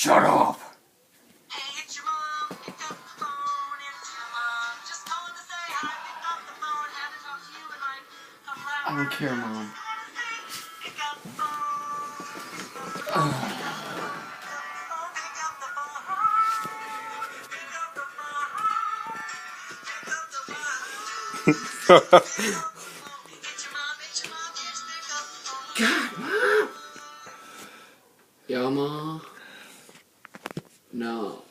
Shut up! Hey, it's your mom. Pick up the phone. It's your mom. Just calling to say hi. Pick up the phone. Had to talk to you in like a flower. I don't care, Mom. Pick up the phone. Pick up the phone. Pick up the phone. Pick up the phone. Pick up the phone. It's your mom. It's your mom. Yes, pick up the phone. God, Mom! Yeah, Ma? No.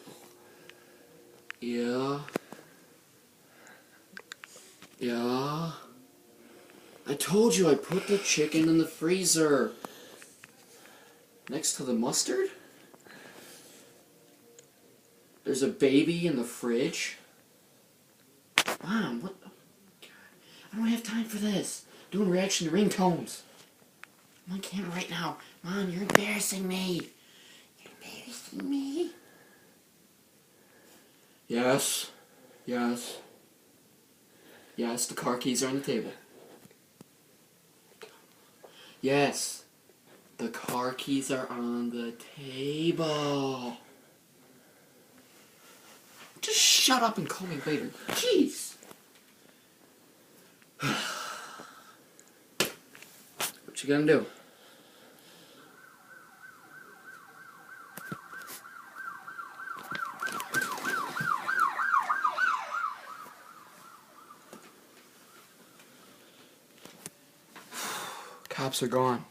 Yeah? Yeah? I told you I put the chicken in the freezer. Next to the mustard? There's a baby in the fridge? Mom, what the... God, I don't have time for this. Doing reaction to ringtones. I'm on camera right now. Mom, you're embarrassing me. You're embarrassing me. Yes. Yes. Yes, the car keys are on the table. Yes. The car keys are on the table. Just shut up and call me later. Jeez. What you gonna do? Cops are gone.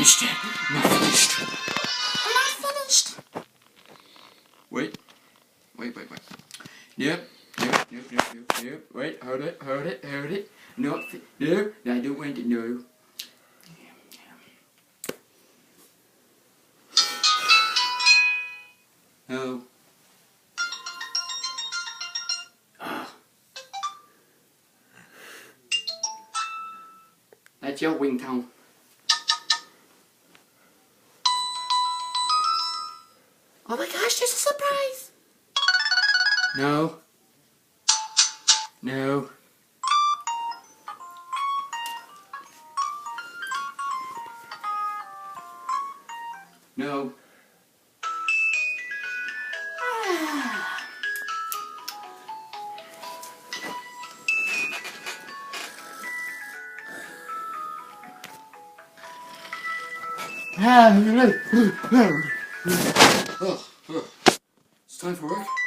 finished yet. I'm not finished. I'm not finished. Wait. Wait. Yep. Wait, hold it. No, I don't want to know. No. That's your ringtone. Oh my gosh, there's a surprise. No. No. No. It's time for work.